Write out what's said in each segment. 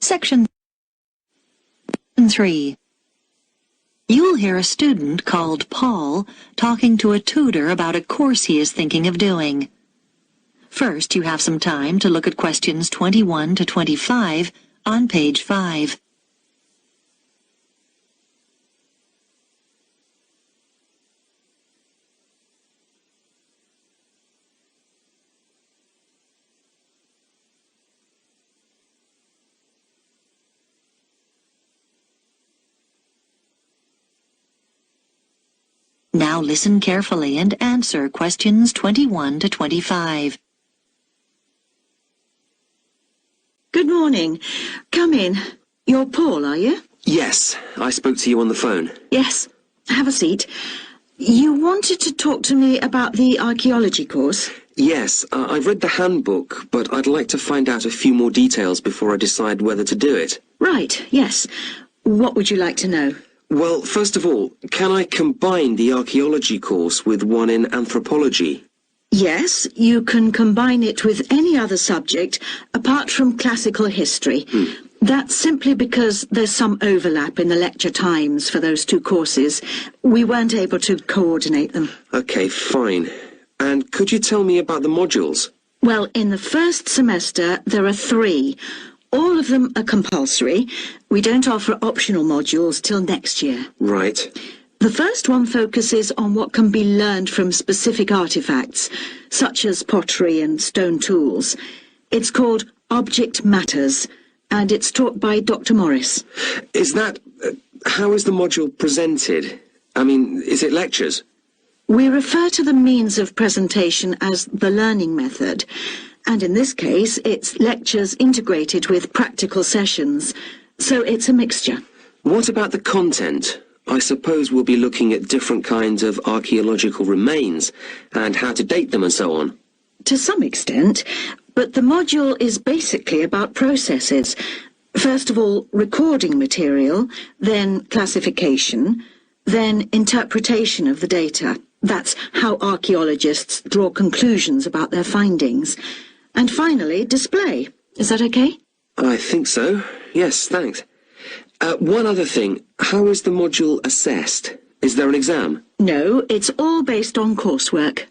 Section 3. You'll hear a student called Paul talking to a tutor about a course he is thinking of doing. First, you have some time to look at questions 21 to 25 on page 5. Now listen carefully and answer questions 21 to 25. Good morning. Come in. You're Paul, are you? Yes, I spoke to you on the phone. Yes. Have a seat. You wanted to talk to me about the archaeology course? Yes, I've read the handbook, but I'd like to find out a few more details before I decide whether to do it. Right, yes. What would you like to know? Well, first of all, can I combine the archaeology course with one in anthropology? Yes, you can combine it with any other subject apart from classical history. That's simply because there's some overlap in the lecture times for those two courses. We weren't able to coordinate them. Okay, fine. And could you tell me about the modules? Well, in the first semester, there are 3. All of them are compulsory. We don't offer optional modules till next year. Right. The first one focuses on what can be learned from specific artifacts, such as pottery and stone tools. It's called Object Matters, and it's taught by Dr. Morris. How is the module presented? I mean, is it lectures? We refer to the means of presentation as the learning method, and in this case, it's lectures integrated with practical sessions, so it's a mixture. What about the content? I suppose we'll be looking at different kinds of archaeological remains and how to date them and so on. To some extent, but the module is basically about processes. First of all, recording material, then classification, then interpretation of the data. That's how archaeologists draw conclusions about their findings. And finally, display. Is that okay? I think so. Yes, thanks. One other thing. How is the module assessed? Is there an exam? No, it's all based on coursework.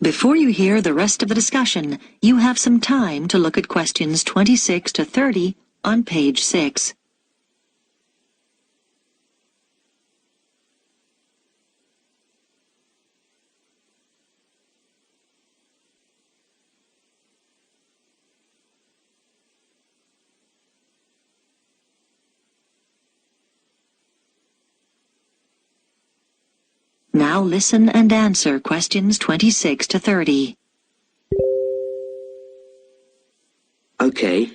Before you hear the rest of the discussion, you have some time to look at questions 26 to 30 on page 6. Now listen and answer questions 26 to 30. Okay.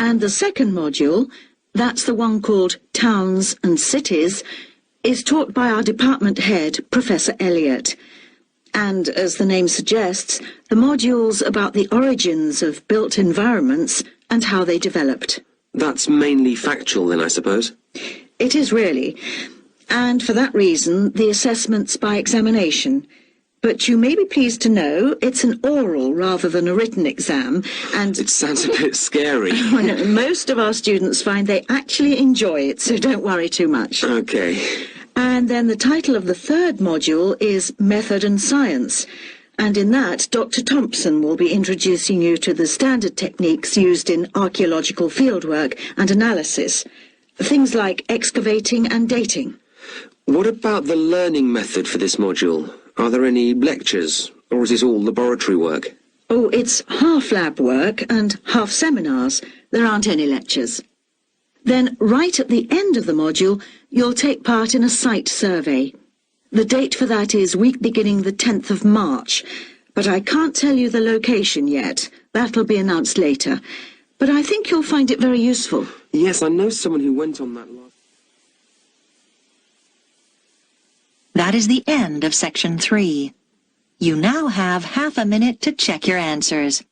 And the second module, that's the one called Towns and Cities, is taught by our department head, Professor Elliott. And, as the name suggests, the module's about the origins of built environments and how they developed. That's mainly factual then, I suppose? It is really. And for that reason, the assessment's by examination. But you may be pleased to know it's an oral rather than a written exam, and... It sounds a bit scary. Oh, no, most of our students find they actually enjoy it, so don't worry too much. Okay. And then the title of the third module is Method and Science. And in that, Dr. Thompson will be introducing you to the standard techniques used in archaeological fieldwork and analysis. Things like excavating and dating. What about the learning method for this module? Are there any lectures, or is it all laboratory work? Oh, it's half lab work and half seminars. There aren't any lectures. Then, right at the end of the module, you'll take part in a site survey. The date for that is week beginning the 10th of March, but I can't tell you the location yet. That'll be announced later. But I think you'll find it very useful. Yes, I know someone who went on that last... That is the end of section 3. You now have half a minute to check your answers.